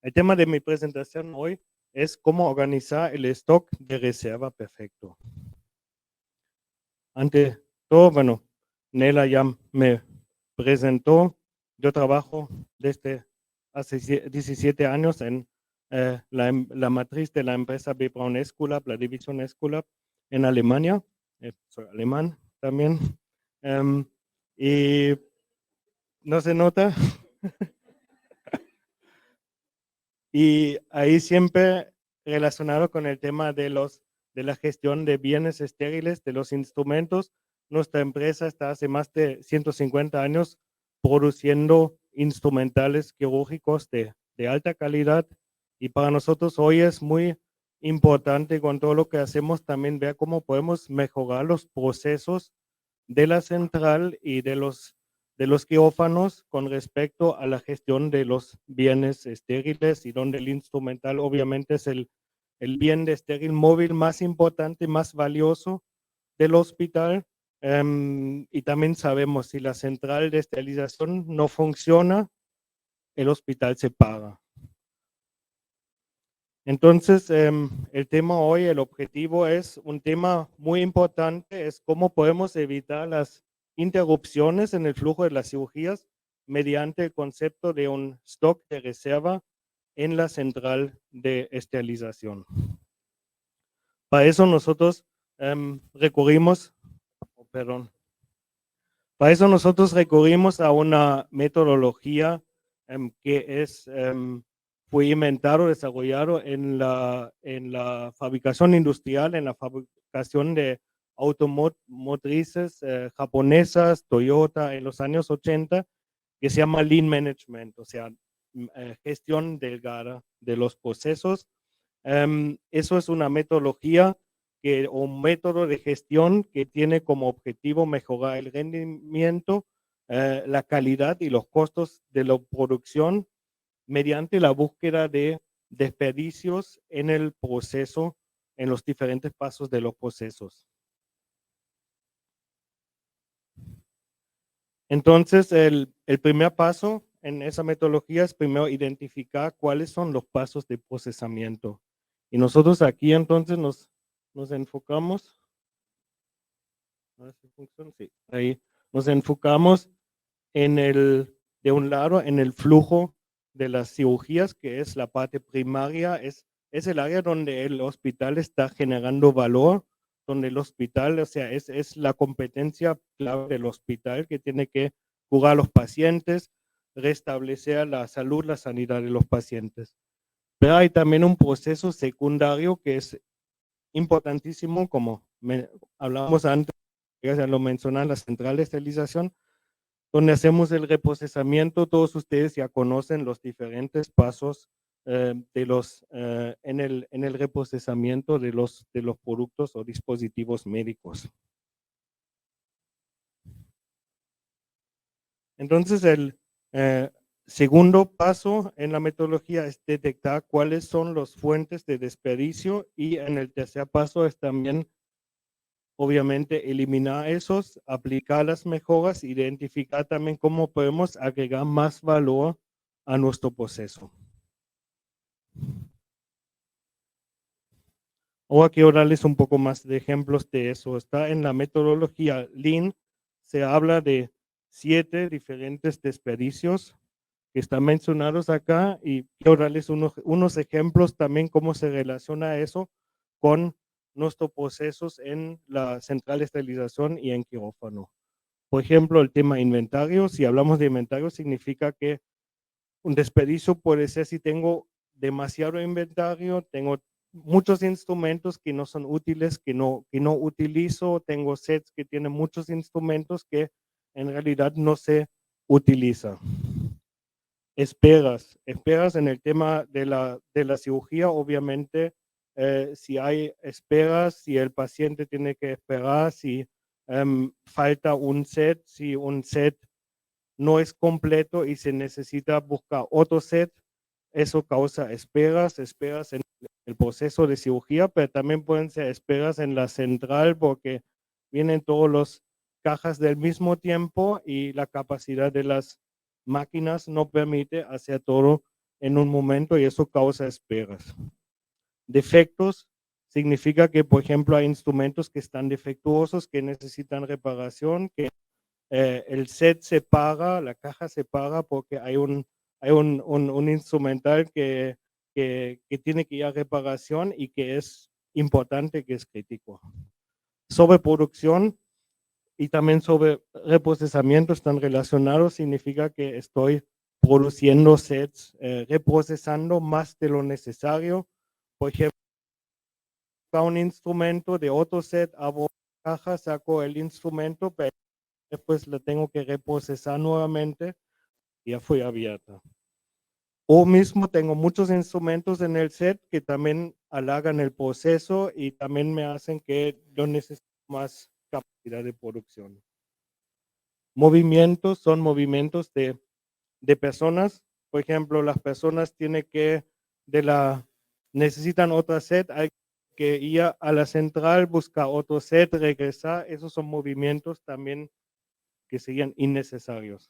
El tema de mi presentación hoy es cómo organizar el stock de reserva perfecto. Ante todo, bueno, Nela ya me presentó. Yo trabajo desde hace 17 años en la matriz de la empresa B. Braun Esculap, la división Esculap en Alemania. Soy alemán también. Y no se nota. Y ahí siempre relacionado con el tema de la gestión de bienes estériles, de los instrumentos. Nuestra empresa está hace más de 150 años produciendo instrumentales quirúrgicos de alta calidad, y para nosotros hoy es muy importante con todo lo que hacemos también ver cómo podemos mejorar los procesos de la central y de los quirófanos con respecto a la gestión de los bienes estériles, y donde el instrumental obviamente es el bien de estéril móvil más importante, más valioso del hospital. Y también sabemos, si la central de esterilización no funciona, el hospital se paga. Entonces, el tema hoy, el objetivo es un tema muy importante, es cómo podemos evitar las interrupciones en el flujo de las cirugías mediante el concepto de un stock de reserva en la central de esterilización. Para eso nosotros recurrimos a una metodología que fue inventado, desarrollado en la fabricación industrial, en la fabricación de automotrices japonesas, Toyota, en los años 80, que se llama Lean Management, o sea, gestión delgada de los procesos. Eso es una metodología o un método de gestión que tiene como objetivo mejorar el rendimiento, la calidad y los costos de la producción mediante la búsqueda de desperdicios en el proceso, en los diferentes pasos de los procesos. Entonces, el primer paso en esa metodología es primero identificar cuáles son los pasos de procesamiento. Y nosotros aquí entonces nos enfocamos, sí, ahí nos enfocamos de un lado, en el flujo de las cirugías, que es la parte primaria, es el área donde el hospital está generando valor, donde el hospital, o sea, es la competencia clave del hospital, que tiene que curar a los pacientes, restablecer la salud, la sanidad de los pacientes. Pero hay también un proceso secundario que es importantísimo, como hablábamos antes, ya lo mencionan, la central de esterilización, donde hacemos el reprocesamiento. Todos ustedes ya conocen los diferentes pasos en el reprocesamiento de los productos o dispositivos médicos. Entonces, el segundo paso en la metodología es detectar cuáles son las fuentes de desperdicio, y en el tercer paso es también, obviamente, eliminar esos, aplicar las mejoras, identificar también cómo podemos agregar más valor a nuestro proceso. Ahora quiero darles un poco más de ejemplos de eso. Está en la metodología Lean, se habla de 7 diferentes desperdicios que están mencionados acá, y quiero darles unos ejemplos también cómo se relaciona eso con nuestros procesos en la central de esterilización y en quirófano. Por ejemplo, el tema inventario. Si hablamos de inventario, significa que un desperdicio puede ser si tengo demasiado inventario, tengo muchos instrumentos que no son útiles, que no utilizo, tengo sets que tienen muchos instrumentos que en realidad no se utilizan. Esperas en el tema de la cirugía, obviamente, si hay esperas, si el paciente tiene que esperar, si falta un set, si un set no es completo y se necesita buscar otro set, eso causa esperas en el proceso de cirugía, pero también pueden ser esperas en la central porque vienen todos los cajas del mismo tiempo y la capacidad de las máquinas no permite hacer todo en un momento y eso causa esperas. Defectos significa que, por ejemplo, hay instrumentos que están defectuosos, que necesitan reparación, que el set se paga, la caja se paga porque hay un instrumental que tiene que ir a reparación y que es importante, que es crítico. Sobreproducción y también sobre reprocesamiento están relacionados, significa que estoy produciendo sets, reprocesando más de lo necesario. Por ejemplo, un instrumento de otro set, abro la caja, saco el instrumento, pero después lo tengo que reprocesar nuevamente y ya fue abierta. O mismo tengo muchos instrumentos en el set que también alargan el proceso y también me hacen que yo necesito más capacidad de producción. Movimientos son movimientos de personas. Por ejemplo, las personas tienen que, necesitan otra set, hay que ir a la central, buscar otro set, regresar. Esos son movimientos también que serían innecesarios.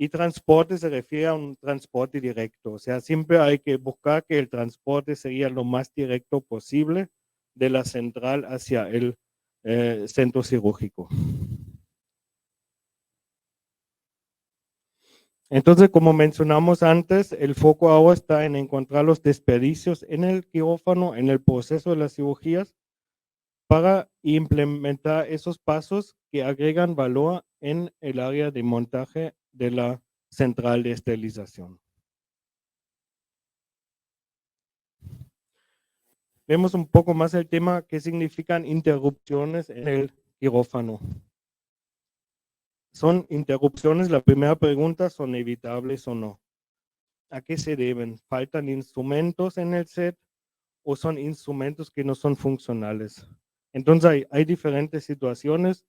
Y transporte se refiere a un transporte directo, o sea, siempre hay que buscar que el transporte sería lo más directo posible de la central hacia el centro quirúrgico. Entonces, como mencionamos antes, el foco ahora está en encontrar los desperdicios en el quirófano, en el proceso de las cirugías, para implementar esos pasos que agregan valor en el área de montaje de la central de esterilización. Vemos un poco más el tema que significan interrupciones en el quirófano. ¿Son interrupciones? La primera pregunta, ¿son evitables o no? ¿A qué se deben? ¿Faltan instrumentos en el set o son instrumentos que no son funcionales? Entonces hay diferentes situaciones.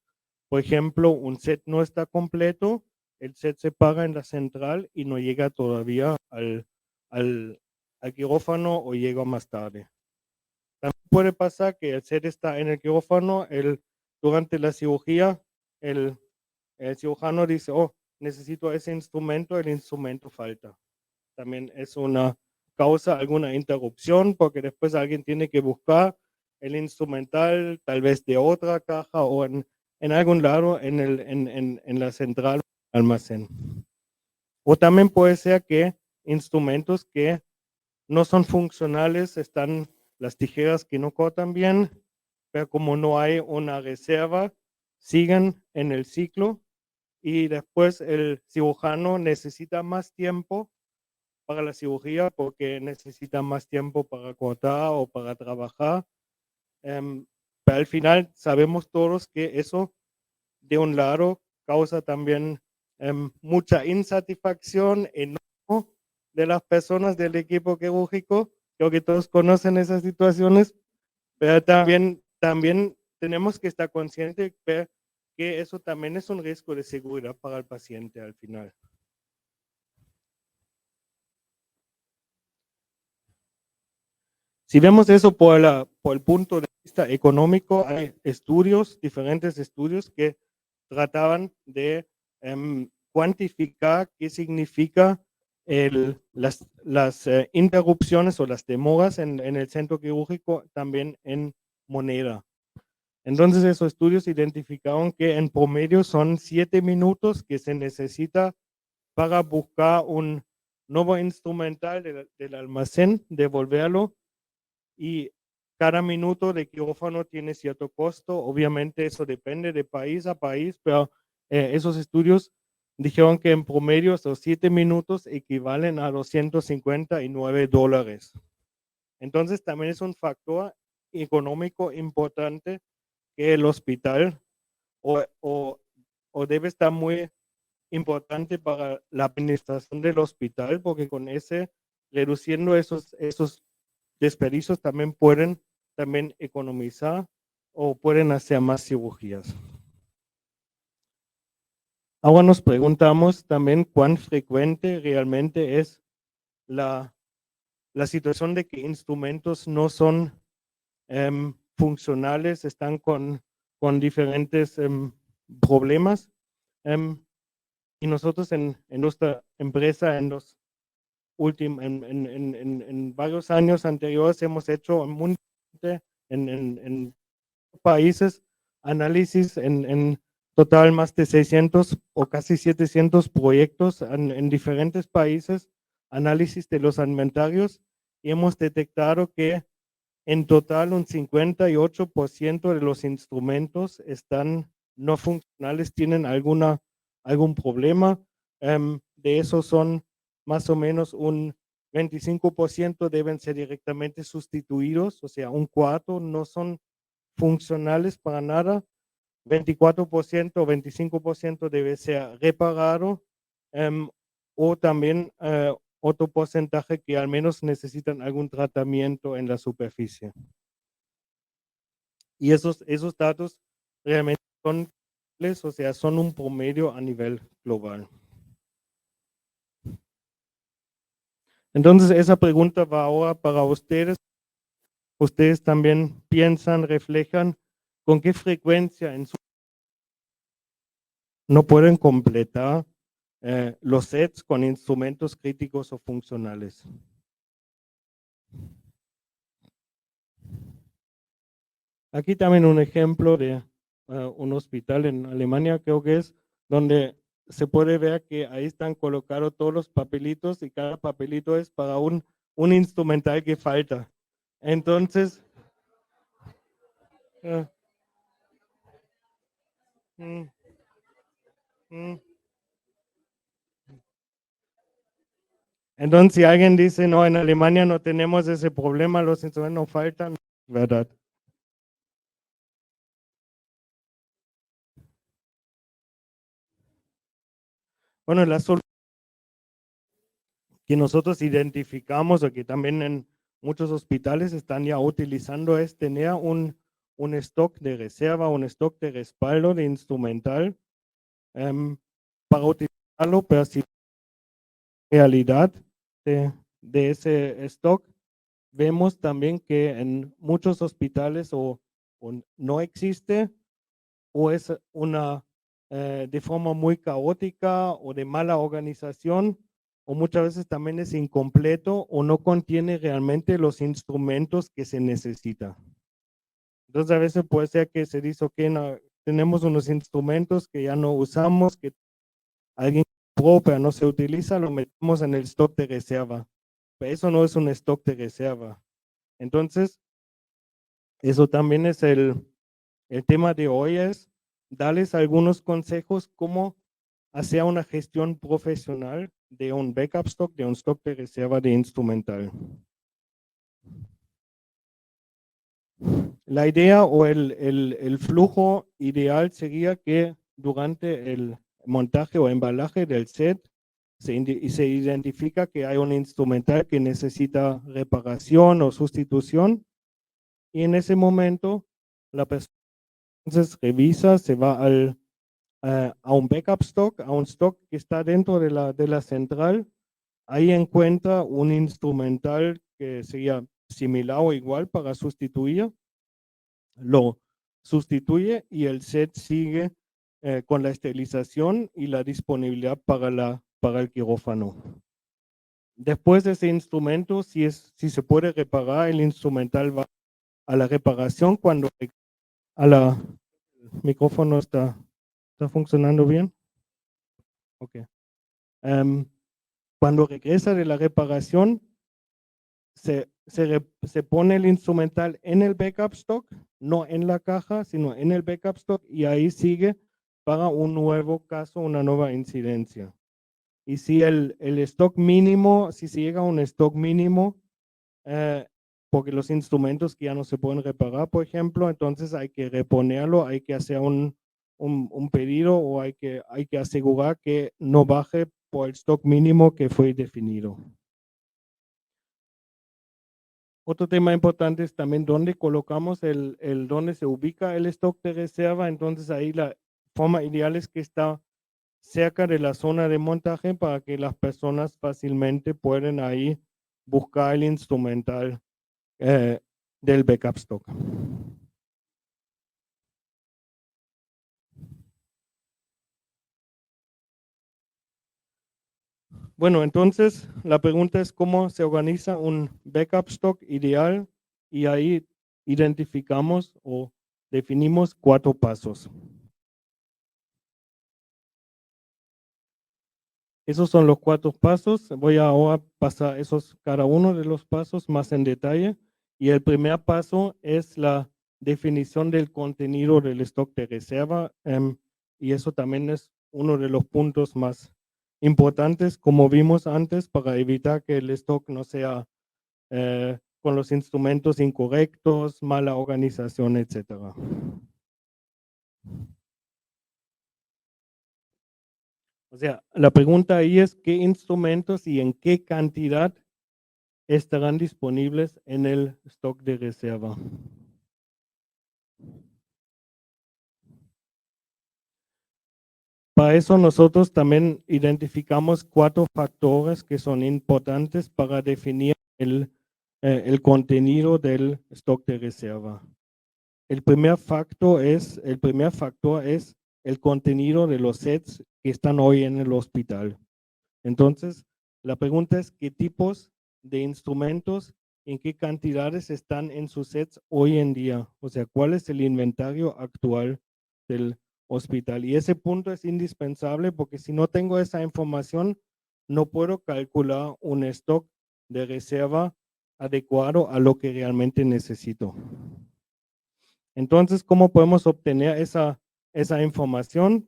Por ejemplo, un set no está completo, el set se paga en la central y no llega todavía al quirófano o llega más tarde. También puede pasar que el set está en el quirófano, durante la cirugía, el cirujano dice, oh, necesito ese instrumento, el instrumento falta. También es una causa, alguna interrupción, porque después alguien tiene que buscar el instrumental, tal vez de otra caja o en algún lado en la central almacén. O también puede ser que instrumentos que no son funcionales, están las tijeras que no cortan bien, pero como no hay una reserva, siguen en el ciclo y después el cirujano necesita más tiempo para la cirugía porque necesita más tiempo para cortar o para trabajar. Pero al final sabemos todos que eso de un lado causa también mucha insatisfacción, enojo de las personas del equipo quirúrgico. Creo que todos conocen esas situaciones, pero también tenemos que estar conscientes que eso también es un riesgo de seguridad para el paciente al final. Si vemos eso por el punto de vista económico, hay diferentes estudios que trataban de cuantificar qué significa las interrupciones o las demoras en el centro quirúrgico también en moneda. Entonces esos estudios identificaron que en promedio son 7 minutos que se necesita para buscar un nuevo instrumental del almacén, devolverlo, y cada minuto de quirófano tiene cierto costo. Obviamente eso depende de país a país, pero esos estudios dijeron que en promedio esos 7 minutos equivalen a $259. Entonces también es un factor económico importante que el hospital o debe estar muy importante para la administración del hospital, porque con reduciendo esos desperdicios también pueden economizar o pueden hacer más cirugías. Ahora nos preguntamos también cuán frecuente realmente es la situación de que instrumentos no son funcionales, están con diferentes problemas. Y nosotros en nuestra empresa, en los en varios años anteriores hemos hecho en países análisis en total más de 600 o casi 700 proyectos en diferentes países, análisis de los inventarios, y hemos detectado que en total un 58% de los instrumentos están no funcionales, tienen algún problema. De esos son más o menos un 25% deben ser directamente sustituidos, o sea, un cuarto no son funcionales para nada. 24% o 25% debe ser reparado, o también otro porcentaje que al menos necesitan algún tratamiento en la superficie. Y esos datos realmente son, o sea, son un promedio a nivel global. Entonces, esa pregunta va ahora para ustedes. Ustedes también piensan, reflejan con qué frecuencia no pueden completar los sets con instrumentos críticos o funcionales. Aquí también un ejemplo de un hospital en Alemania, creo que es, donde se puede ver que ahí están colocados todos los papelitos y cada papelito es para un instrumental que falta. Entonces, mm, mm. Entonces, si alguien dice, no, en Alemania no tenemos ese problema, los instrumentos no faltan, ¿verdad? Bueno, la solución que nosotros identificamos o que también en muchos hospitales están ya utilizando es tener un stock de reserva, un stock de respaldo de instrumental para utilizarlo, pero si realidad de ese stock, vemos también que en muchos hospitales o no existe o es de forma muy caótica o de mala organización, o muchas veces también es incompleto o no contiene realmente los instrumentos que se necesitan. Entonces a veces puede ser que se dice, ok, no, tenemos unos instrumentos que ya no usamos, que alguien compró pero no se utiliza, lo metemos en el stock de reserva. Pero eso no es un stock de reserva. Entonces, eso también es el tema de hoy, es darles algunos consejos cómo hacer una gestión profesional de un backup stock, de un stock de reserva de instrumental. La idea o el flujo ideal sería que durante el montaje o embalaje del set se identifica que hay un instrumental que necesita reparación o sustitución, y en ese momento la persona entonces revisa, se va a un backup stock, a un stock que está dentro de la central. Ahí encuentra un instrumental que sería similar o igual para sustituir, lo sustituye y el set sigue con la esterilización y la disponibilidad para el quirófano. Después de ese instrumento, si se puede reparar, el instrumental va a la reparación cuando el micrófono está funcionando bien. Ok. Cuando regresa de la reparación, se pone el instrumental en el backup stock, no en la caja, sino en el backup stock, y ahí sigue para un nuevo caso, una nueva incidencia. Y si el stock mínimo, si se llega a un stock mínimo, porque los instrumentos que ya no se pueden reparar, por ejemplo, entonces hay que reponerlo, hay que hacer un pedido, o hay que asegurar que no baje por el stock mínimo que fue definido. Otro tema importante es también dónde colocamos dónde se ubica el stock de reserva. Entonces ahí la forma ideal es que está cerca de la zona de montaje para que las personas fácilmente pueden ahí buscar el instrumental del backup stock. Bueno, entonces la pregunta es cómo se organiza un backup stock ideal y ahí identificamos o definimos 4 pasos. Esos son los 4 pasos. Voy ahora a pasar cada uno de los pasos más en detalle. Y el primer paso es la definición del contenido del stock de reserva. Y eso también es uno de los puntos más importantes, como vimos antes, para evitar que el stock no sea con los instrumentos incorrectos, mala organización, etcétera. O sea, la pregunta ahí es qué instrumentos y en qué cantidad estarán disponibles en el stock de reserva. Para eso nosotros también identificamos 4 factores que son importantes para definir el contenido del stock de reserva. El primer factor es el contenido de los sets que están hoy en el hospital. Entonces, la pregunta es qué tipos de instrumentos, en qué cantidades están en sus sets hoy en día. O sea, cuál es el inventario actual del hospital. Y ese punto es indispensable porque si no tengo esa información, no puedo calcular un stock de reserva adecuado a lo que realmente necesito. Entonces, ¿cómo podemos obtener esa información?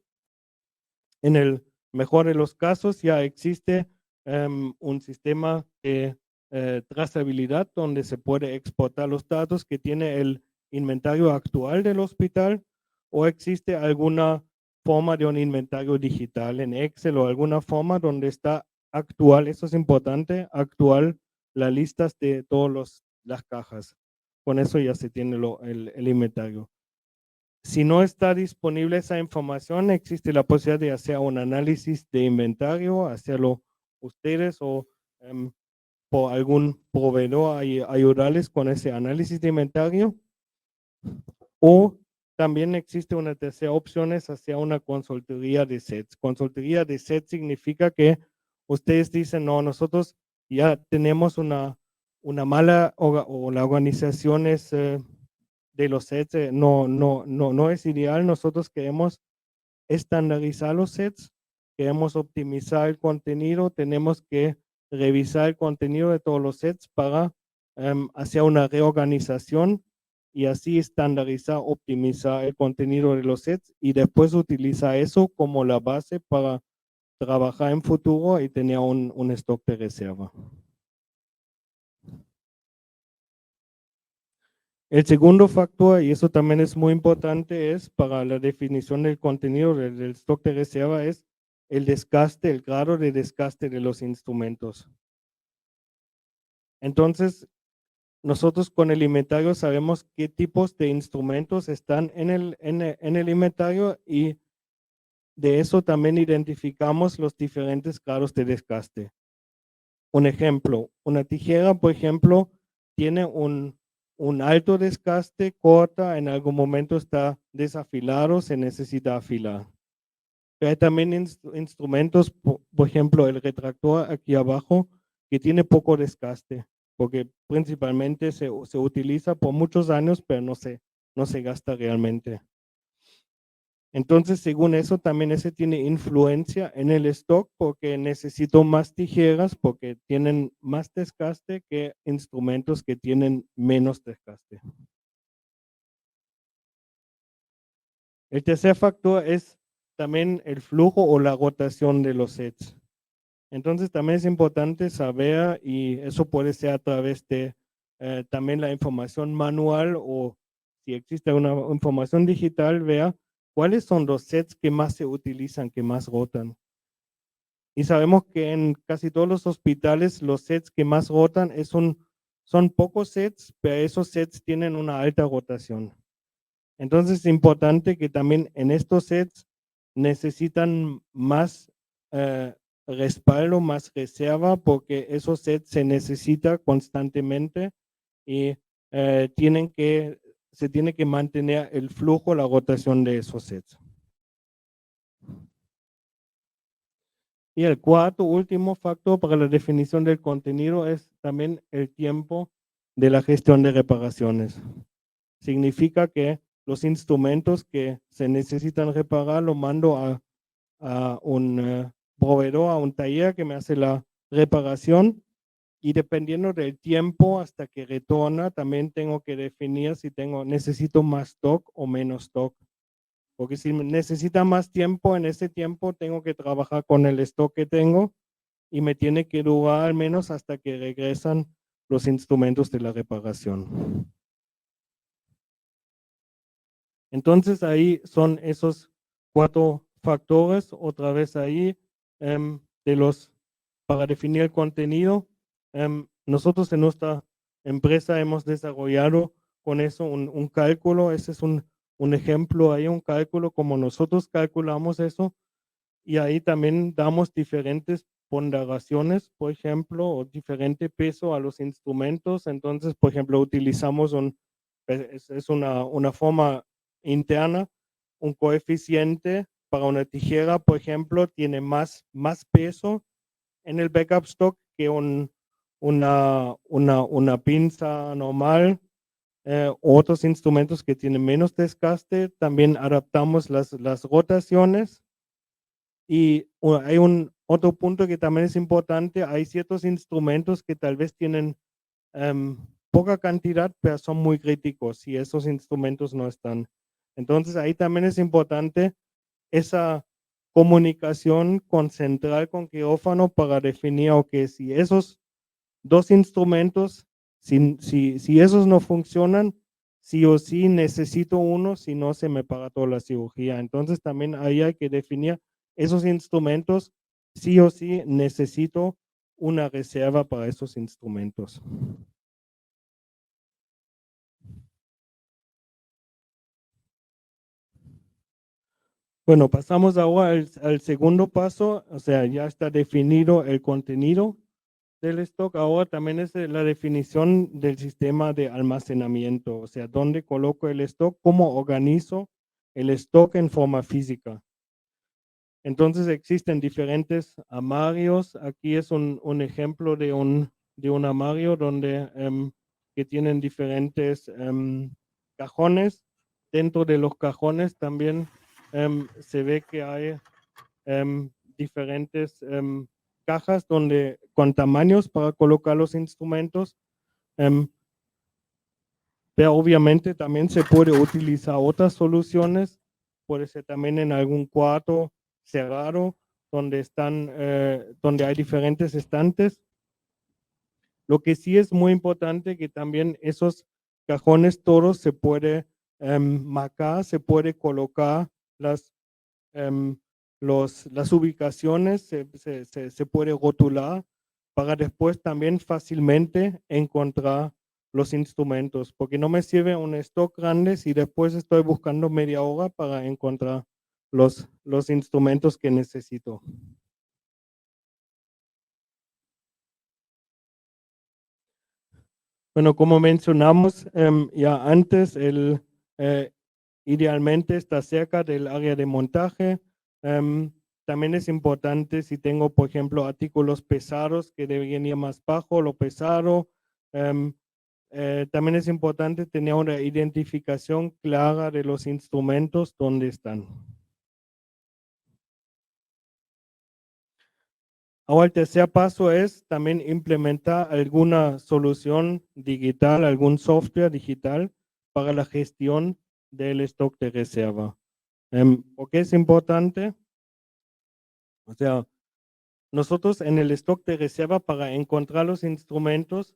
En el mejor de los casos ya existe un sistema de trazabilidad donde se puede exportar los datos que tiene el inventario actual del hospital o existe alguna forma de un inventario digital en Excel o alguna forma donde está actual, eso es importante, actual las listas de todas las cajas. Con eso ya se tiene el inventario. Si no está disponible esa información, existe la posibilidad de hacer un análisis de inventario, hacerlo ustedes o por algún proveedor ayudarles con ese análisis de inventario. O también existe una tercera opción, es hacer una consultoría de sets. Consultoría de sets significa que ustedes dicen, no, nosotros ya tenemos una mala o la organización es de los sets no es ideal. Nosotros queremos estandarizar los sets, queremos optimizar el contenido, tenemos que revisar el contenido de todos los sets para hacer una reorganización y así estandarizar, optimizar el contenido de los sets y después utilizar eso como la base para trabajar en futuro y tener un stock de reserva. El segundo factor, y eso también es muy importante, es para la definición del contenido del stock de reserva, es el desgaste, el grado de desgaste de los instrumentos. Entonces, nosotros con el inventario sabemos qué tipos de instrumentos están en el inventario y de eso también identificamos los diferentes grados de desgaste. Un ejemplo, una tijera, por ejemplo, tiene un alto desgaste, corta, en algún momento está desafilado, se necesita afilar. Pero hay también instrumentos, por ejemplo, el retractor aquí abajo, que tiene poco desgaste, porque principalmente se utiliza por muchos años, pero no se gasta realmente. Entonces, según eso, también ese tiene influencia en el stock porque necesito más tijeras porque tienen más desgaste que instrumentos que tienen menos desgaste. El tercer factor es también el flujo o la rotación de los sets. Entonces, también es importante saber, y eso puede ser a través de también la información manual o si existe una información digital, vea cuáles son los sets que más se utilizan, que más rotan. Y sabemos que en casi todos los hospitales los sets que más rotan son pocos sets, pero esos sets tienen una alta rotación. Entonces es importante que también en estos sets necesitan más respaldo, más reserva, porque esos sets se necesita constantemente y se tiene que mantener el flujo, la rotación de esos sets. Y el cuarto, último factor para la definición del contenido es también el tiempo de la gestión de reparaciones. Significa que los instrumentos que se necesitan reparar lo mando a un proveedor, a un taller que me hace la reparación, y dependiendo del tiempo hasta que retorna, también tengo que definir si necesito más stock o menos stock. Porque si necesita más tiempo, en ese tiempo tengo que trabajar con el stock que tengo y me tiene que durar al menos hasta que regresan los instrumentos de la reparación. Entonces ahí son esos 4 factores, otra vez ahí, para definir el contenido. Nosotros en nuestra empresa hemos desarrollado con eso un cálculo, ese es un ejemplo ahí, un cálculo como nosotros calculamos eso, y ahí también damos diferentes ponderaciones, por ejemplo, o diferente peso a los instrumentos. Entonces, por ejemplo, utilizamos es una forma interna, un coeficiente para una tijera, por ejemplo, tiene más peso en el backup stock que una pinza normal. Otros instrumentos que tienen menos desgaste, también adaptamos las rotaciones. Y hay otro punto que también es importante, hay ciertos instrumentos que tal vez tienen poca cantidad, pero son muy críticos y esos instrumentos no están. Entonces ahí también es importante esa comunicación con central, con quirófano para definir, ok, si esos 2 instrumentos, si esos no funcionan, sí o sí necesito uno, si no se me paga toda la cirugía. Entonces también ahí hay que definir esos instrumentos, sí o sí necesito una reserva para esos instrumentos. Bueno, pasamos ahora al segundo paso, o sea, ya está definido el contenido del stock. Ahora también es la definición del sistema de almacenamiento, o sea, dónde coloco el stock, cómo organizo el stock en forma física. Entonces existen diferentes armarios. Aquí es un ejemplo de un armario donde que tienen diferentes cajones. Dentro de los cajones también se ve que hay diferentes cajas con tamaños para colocar los instrumentos. Pero obviamente también se puede utilizar otras soluciones. Puede ser también en algún cuarto cerrado donde hay diferentes estantes. Lo que sí es muy importante que también esos cajones todos se puede marcar, se puede colocar las las ubicaciones, se puede rotular para después también fácilmente encontrar los instrumentos, porque no me sirve un stock grande si después estoy buscando media hora para encontrar los instrumentos que necesito. Bueno, como mencionamos ya antes, idealmente está cerca del área de montaje. También es importante si tengo, por ejemplo, artículos pesados que deberían ir más bajo, lo pesado. También es importante tener una identificación clara de los instrumentos donde están. Ahora el tercer paso es también implementar alguna solución digital, algún software digital para la gestión del stock de reserva. ¿Por qué es importante? O sea, nosotros en el stock de reserva para encontrar los instrumentos,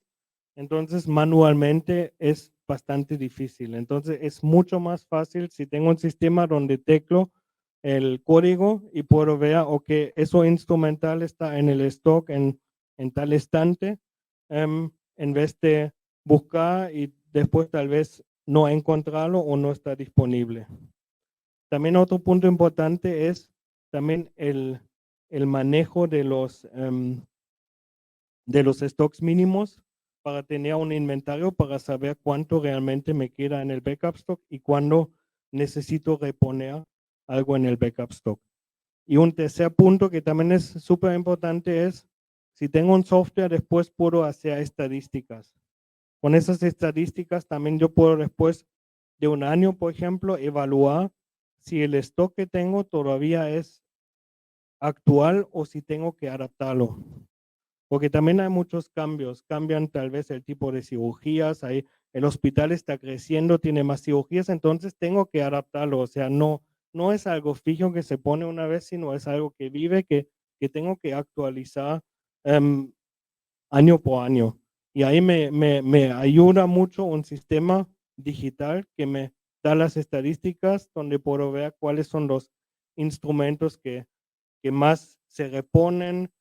entonces manualmente es bastante difícil. Entonces es mucho más fácil si tengo un sistema donde teclo el código y puedo ver, ok, eso instrumental está en el stock en tal estante, en vez de buscar y después tal vez no encontrarlo o no está disponible. También otro punto importante es también el manejo de los stocks mínimos para tener un inventario para saber cuánto realmente me queda en el backup stock y cuándo necesito reponer algo en el backup stock. Y un tercer punto que también es súper importante es, si tengo un software, después puedo hacer estadísticas. Con esas estadísticas también yo puedo después de un año, por ejemplo, evaluar si el stock que tengo todavía es actual o si tengo que adaptarlo. Porque también hay muchos cambios, cambian tal vez el tipo de cirugías, ahí el hospital está creciendo, tiene más cirugías, entonces tengo que adaptarlo, o sea, no es algo fijo que se pone una vez, sino es algo que vive, que tengo que actualizar año por año. Y ahí me ayuda mucho un sistema digital que me da las estadísticas donde puedo ver cuáles son los instrumentos que más se reponen,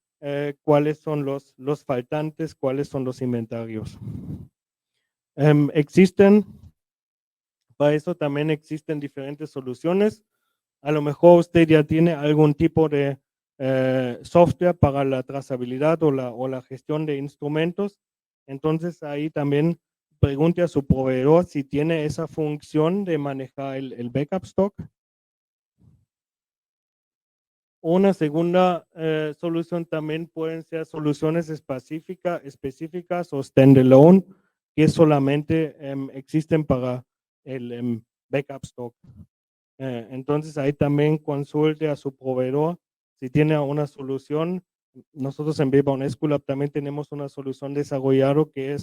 cuáles son los faltantes, cuáles son los inventarios. Existen, para eso también existen diferentes soluciones. A lo mejor usted ya tiene algún tipo de software para la trazabilidad o la gestión de instrumentos. Entonces ahí también pregunte a su proveedor si tiene esa función de manejar el backup stock. Una segunda solución también pueden ser soluciones específicas o standalone que solamente existen para el backup stock. Entonces ahí también consulte a su proveedor si tiene una solución. Nosotros en Backbone School también tenemos una solución desarrollada que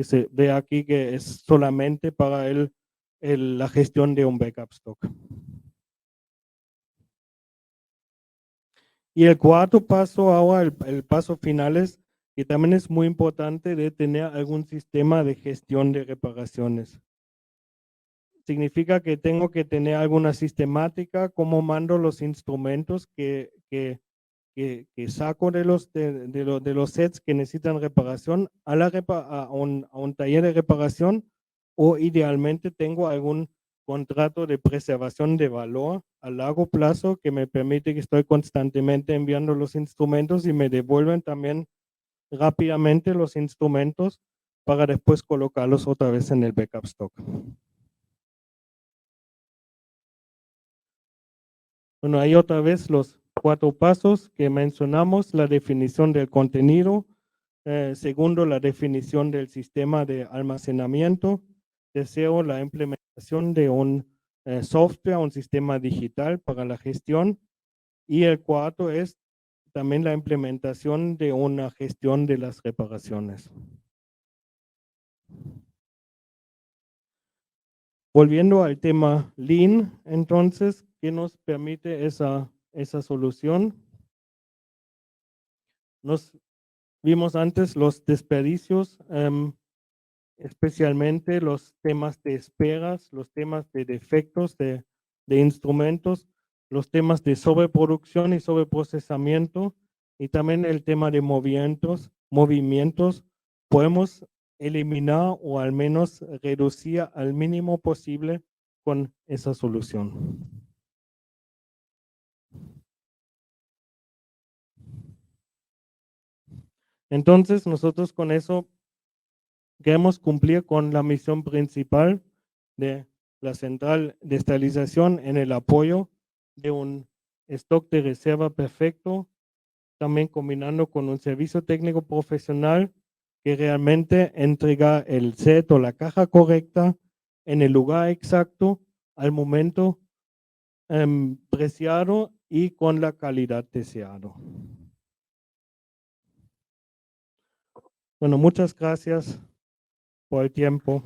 se ve aquí que es solamente para la gestión de un backup stock. Y el cuarto paso ahora, el paso final es que también es muy importante de tener algún sistema de gestión de reparaciones. Significa que tengo que tener alguna sistemática, cómo mando los instrumentos que saco de los sets que necesitan reparación a un taller de reparación, o idealmente tengo algún contrato de preservación de valor a largo plazo que me permite que estoy constantemente enviando los instrumentos y me devuelven también rápidamente los instrumentos para después colocarlos otra vez en el backup stock. Bueno, ahí otra vez los 4 pasos que mencionamos: la definición del contenido, segundo, la definición del sistema de almacenamiento, tercero, la implementación de un software, un sistema digital para la gestión, y el cuarto es también la implementación de una gestión de las reparaciones. Volviendo al tema Lean, entonces, ¿qué nos permite esa solución? Nos vimos antes los desperdicios, especialmente los temas de esperas, los temas de defectos de instrumentos, los temas de sobreproducción y sobreprocesamiento, y también el tema de movimientos, podemos eliminar o al menos reducir al mínimo posible con esa solución. Entonces, nosotros con eso queremos cumplir con la misión principal de la central de estabilización en el apoyo de un stock de reserva perfecto, también combinando con un servicio técnico profesional que realmente entrega el set o la caja correcta en el lugar exacto, al momento preciado y con la calidad deseada. Bueno, muchas gracias por el tiempo.